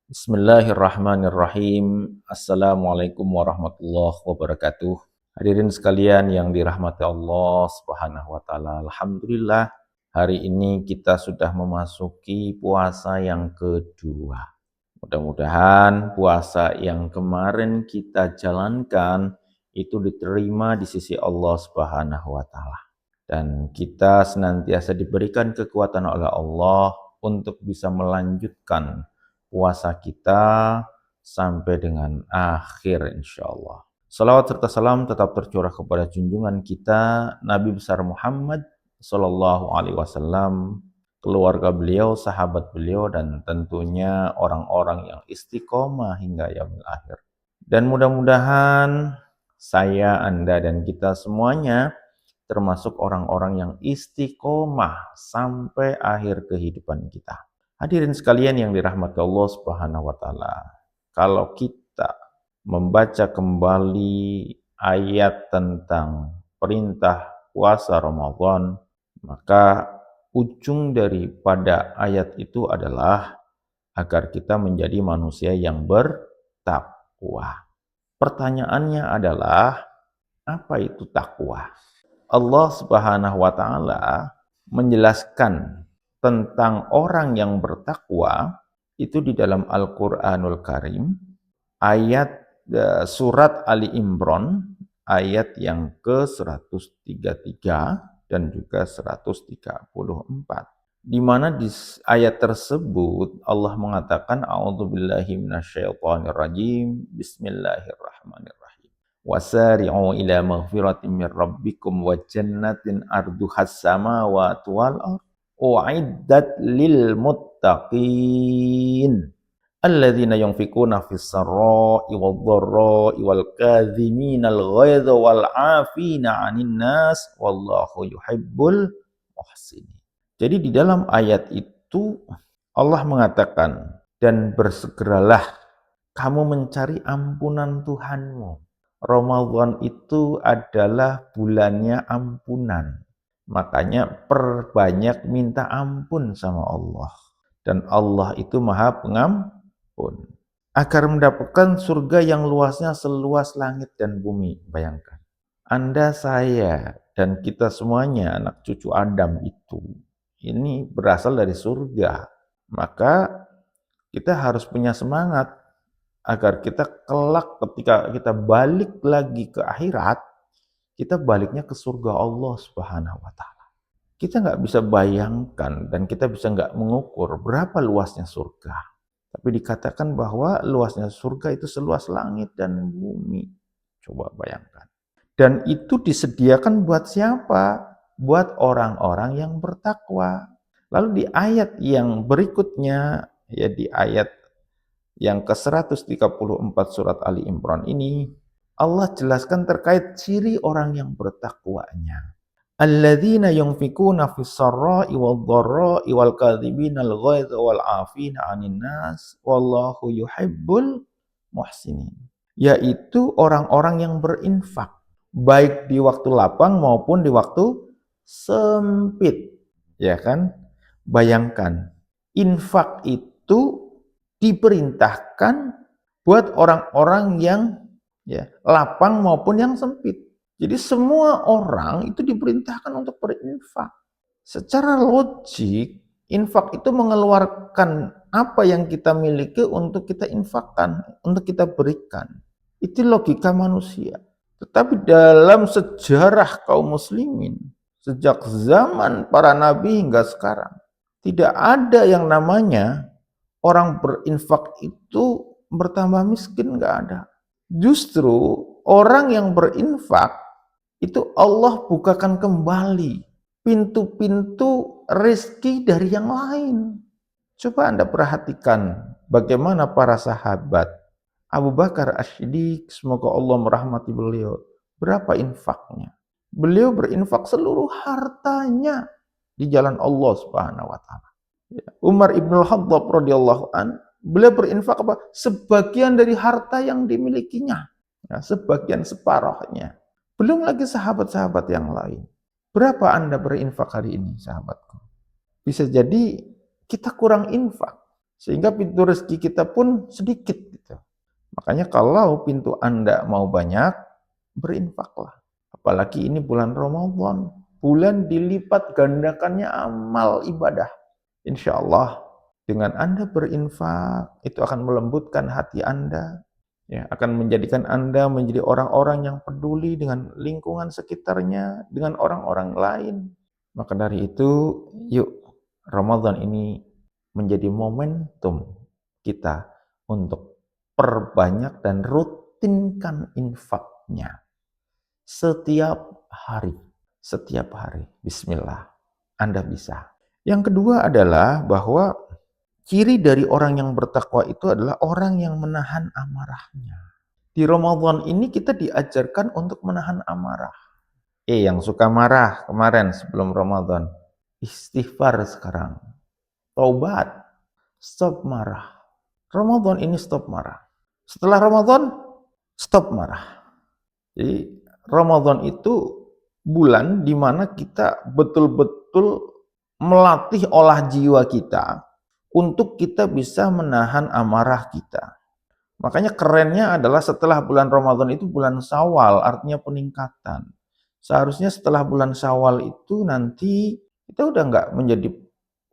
Bismillahirrahmanirrahim. Assalamualaikum warahmatullahi wabarakatuh. Hadirin sekalian yang dirahmati Allah Subhanahu wa taala. Alhamdulillah, hari ini kita sudah memasuki puasa yang kedua. Mudah-mudahan puasa yang kemarin kita jalankan itu diterima di sisi Allah Subhanahu wa taala. Dan kita senantiasa diberikan kekuatan oleh Allah untuk bisa melanjutkan puasa kita sampai dengan akhir insyaallah. Salawat serta salam tetap tercurah kepada junjungan kita Nabi besar Muhammad sallallahu alaihi wasallam, keluarga beliau, sahabat beliau, dan tentunya orang-orang yang istiqomah hingga yaumil akhir. Dan mudah-mudahan saya, Anda, dan kita semuanya termasuk orang-orang yang istiqomah sampai akhir kehidupan kita. Hadirin sekalian yang dirahmati Allah Subhanahu wa taala. Kalau kita membaca kembali ayat tentang perintah puasa Ramadan, maka ujung daripada ayat itu adalah agar kita menjadi manusia yang bertakwa. Pertanyaannya adalah, apa itu takwa? Allah Subhanahu wa taala menjelaskan tentang orang yang bertakwa itu di dalam Al-Qur'anul Karim, ayat surat Ali Imran ayat yang ke-133 dan juga 134. Di mana di ayat tersebut Allah mengatakan a'udzubillahi minasyaitonirrajim, bismillahirrahmanirrahim. Wasari'u ila maghfiratin min rabbikum wa jannatin arduhas samawati wal ardh u'iddat lil muttaqin alladzina yunfikuna fis sarra'i wad dharra'i wal kadhiminal ghaidha wal 'afina 'anil nas wallahu yuhibbul muhsinin. Jadi di dalam ayat itu Allah mengatakan, dan bersegeralah kamu mencari ampunan Tuhanmu. Ramadan itu adalah bulannya ampunan. Makanya perbanyak minta ampun sama Allah. Dan Allah itu Maha Pengampun. Agar mendapatkan surga yang luasnya seluas langit dan bumi. Bayangkan. Anda, saya, dan kita semuanya anak cucu Adam itu, ini berasal dari surga. Maka kita harus punya semangat agar kita kelak ketika kita balik lagi ke akhirat, kita baliknya ke surga Allah Subhanahu wa taala. Kita nggak bisa bayangkan dan kita bisa nggak mengukur berapa luasnya surga. Tapi dikatakan bahwa luasnya surga itu seluas langit dan bumi. Coba bayangkan. Dan itu disediakan buat siapa? Buat orang-orang yang bertakwa. Lalu di ayat yang berikutnya, ya di ayat yang ke-134 surat Ali Imran ini, Allah jelaskan terkait ciri orang yang bertakwanya. Alladzina yunfikuna fis sarra'i wad dharra'i wal kadhibinal ghaidha wal 'afina 'anil nas wallahu yuhibbul muhsinin. Yaitu orang-orang yang berinfak baik di waktu lapang maupun di waktu sempit. Ya kan? Bayangkan, infak itu diperintahkan buat orang-orang yang lapang maupun yang sempit. Jadi semua orang itu diperintahkan untuk berinfak. Secara logik, infak itu mengeluarkan apa yang kita miliki untuk kita infakkan, untuk kita berikan. Itu logika manusia. Tetapi dalam sejarah kaum muslimin, sejak zaman para nabi hingga sekarang, tidak ada yang namanya orang berinfak itu bertambah miskin, nggak ada. Justru orang yang berinfak itu Allah bukakan kembali pintu-pintu rezeki dari yang lain. Coba Anda perhatikan bagaimana para sahabat. Abu Bakar As-Siddiq, semoga Allah merahmati beliau. Berapa infaknya? Beliau berinfak seluruh hartanya di jalan Allah Subhanahu wa taala. Umar Ibn Khattab radhiyallahu an, beliau berinfak apa? Sebagian dari harta yang dimilikinya. Ya, sebagian separuhnya. Belum lagi sahabat-sahabat yang lain. Berapa Anda berinfak hari ini, sahabatku? Bisa jadi kita kurang infak. Sehingga pintu rezeki kita pun sedikit gitu. Makanya kalau pintu Anda mau banyak, berinfaklah. Apalagi ini bulan Ramadan, bulan dilipat gandakannya amal ibadah. Insya Allah dengan Anda berinfak, itu akan melembutkan hati Anda, ya, akan menjadikan Anda menjadi orang-orang yang peduli dengan lingkungan sekitarnya, dengan orang-orang lain. Maka dari itu, yuk Ramadan ini menjadi momentum kita untuk perbanyak dan rutinkan infaknya setiap hari. Setiap hari. Bismillah. Anda bisa. Yang kedua adalah bahwa ciri dari orang yang bertakwa itu adalah orang yang menahan amarahnya. Di Ramadan ini kita diajarkan untuk menahan amarah. Yang suka marah kemarin sebelum Ramadan, istighfar sekarang. Taubat. Stop marah. Ramadan ini stop marah. Setelah Ramadan, stop marah. Jadi Ramadan itu bulan di mana kita betul-betul melatih olah jiwa kita untuk kita bisa menahan amarah kita. Makanya kerennya adalah setelah bulan Ramadan itu bulan Syawal, artinya peningkatan. Seharusnya setelah bulan Syawal itu nanti kita udah nggak menjadi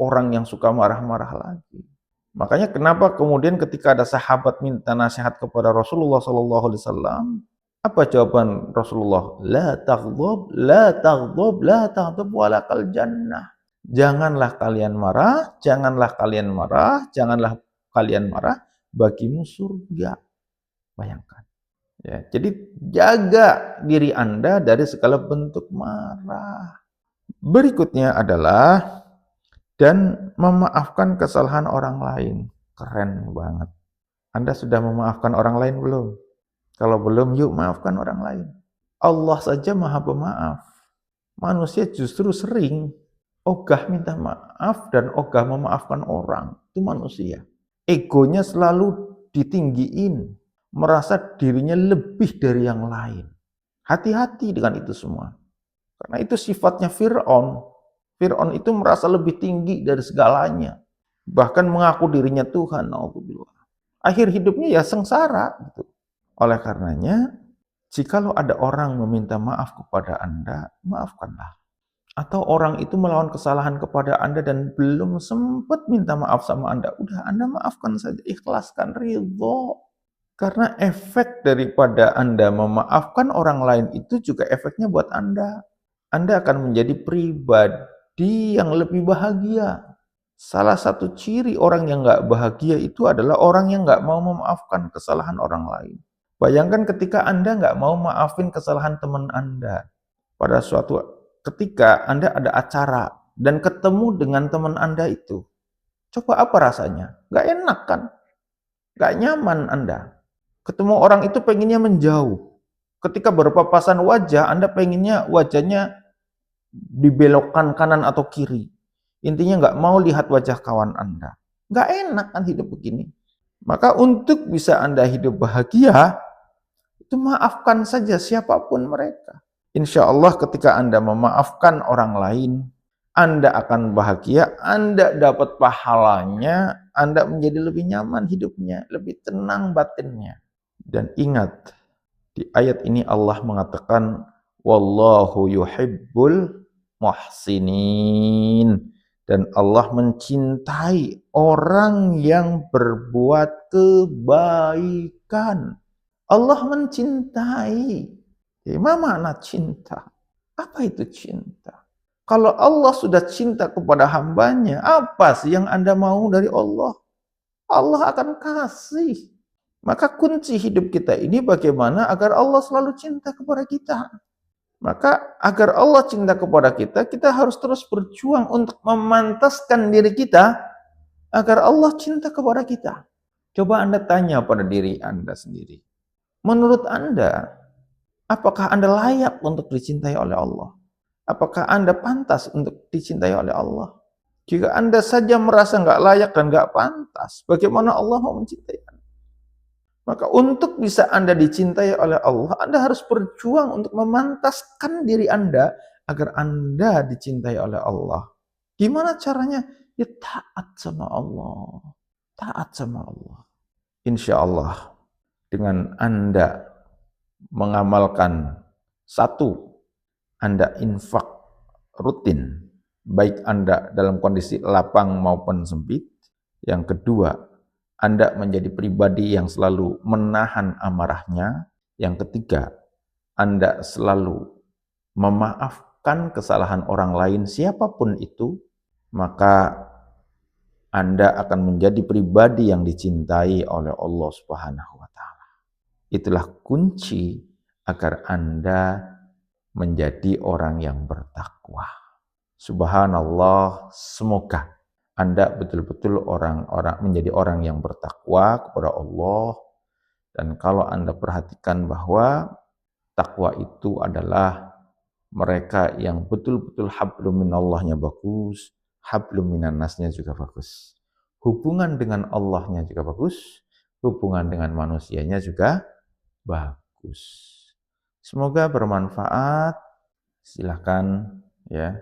orang yang suka marah-marah lagi. Makanya kenapa kemudian ketika ada sahabat minta nasihat kepada Rasulullah SAW, apa jawaban Rasulullah? La taghdab, la taghdab, la taghdab walakal jannah. Janganlah kalian marah, janganlah kalian marah, janganlah kalian marah, bagimu surga. Bayangkan. Ya, jadi jaga diri Anda dari segala bentuk marah. Berikutnya adalah dan memaafkan kesalahan orang lain. Keren banget. Anda sudah memaafkan orang lain belum? Kalau belum, yuk maafkan orang lain. Allah saja Maha Pemaaf. Manusia justru sering ogah minta maaf dan ogah memaafkan orang. Itu manusia. Egonya selalu ditinggiin, merasa dirinya lebih dari yang lain. Hati-hati dengan itu semua. Karena itu sifatnya Fir'aun. Fir'aun itu merasa lebih tinggi dari segalanya. Bahkan mengaku dirinya Tuhan. Akhir hidupnya ya sengsara. Gitu. Oleh karenanya, jikalau ada orang meminta maaf kepada Anda, maafkanlah. Atau orang itu melawan kesalahan kepada Anda dan belum sempat minta maaf sama Anda, udah Anda maafkan saja, ikhlaskan, ridho. Karena efek daripada Anda memaafkan orang lain itu juga efeknya buat Anda. Anda akan menjadi pribadi yang lebih bahagia. Salah satu ciri orang yang nggak bahagia itu adalah orang yang nggak mau memaafkan kesalahan orang lain. Bayangkan ketika Anda nggak mau maafin kesalahan teman Anda. Pada suatu ketika Anda ada acara dan ketemu dengan teman Anda itu. Coba apa rasanya? Nggak enak kan? Nggak nyaman Anda. Ketemu orang itu pengennya menjauh. Ketika berpapasan wajah, Anda pengennya wajahnya dibelokkan kanan atau kiri. Intinya nggak mau lihat wajah kawan Anda. Nggak enak kan hidup begini. Maka untuk bisa Anda hidup bahagia, itu maafkan saja siapapun mereka. Insya Allah ketika Anda memaafkan orang lain, Anda akan bahagia, Anda dapat pahalanya, Anda menjadi lebih nyaman hidupnya, lebih tenang batinnya. Dan ingat, di ayat ini Allah mengatakan, Wallahu yuhibbul muhsinin. Dan Allah mencintai orang yang berbuat kebaikan. Allah mencintai. Apa makna cinta? Apa itu cinta? Kalau Allah sudah cinta kepada hambanya, apa sih yang Anda mau dari Allah? Allah akan kasih. Maka kunci hidup kita ini bagaimana agar Allah selalu cinta kepada kita. Maka agar Allah cinta kepada kita, kita harus terus berjuang untuk memantaskan diri kita agar Allah cinta kepada kita. Coba Anda tanya pada diri Anda sendiri. Menurut Anda, apakah Anda layak untuk dicintai oleh Allah? Apakah Anda pantas untuk dicintai oleh Allah? Jika Anda saja merasa nggak layak dan nggak pantas, bagaimana Allah mau mencintai Anda? Maka untuk bisa Anda dicintai oleh Allah, Anda harus berjuang untuk memantaskan diri Anda agar Anda dicintai oleh Allah. Gimana caranya? Ya taat sama Allah. taat sama Allah. Insya Allah dengan Anda mengamalkan satu, Anda infak rutin, baik Anda dalam kondisi lapang maupun sempit. Yang kedua, Anda menjadi pribadi yang selalu menahan amarahnya. Yang ketiga, Anda selalu memaafkan kesalahan orang lain siapapun itu, maka Anda akan menjadi pribadi yang dicintai oleh Allah Subhanahu wa taala. Itulah kunci agar Anda menjadi orang yang bertakwa. Subhanallah, semoga Anda betul-betul menjadi orang yang bertakwa kepada Allah. Dan kalau Anda perhatikan bahwa takwa itu adalah mereka yang betul-betul hablum minallahnya bagus, hablum minannasnya juga bagus. Hubungan dengan Allahnya juga bagus, hubungan dengan manusianya juga bagus. Semoga bermanfaat. Silahkan ya.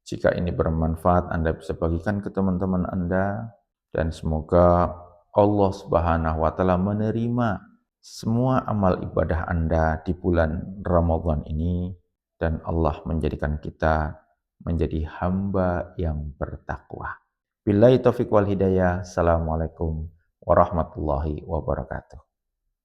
Jika ini bermanfaat, Anda bisa bagikan ke teman-teman Anda. Dan semoga Allah Subhanahu wa taala menerima semua amal ibadah Anda di bulan Ramadan ini. Dan Allah menjadikan kita menjadi hamba yang bertakwa. Billahi taufiq wal hidayah. Assalamualaikum warahmatullahi wabarakatuh.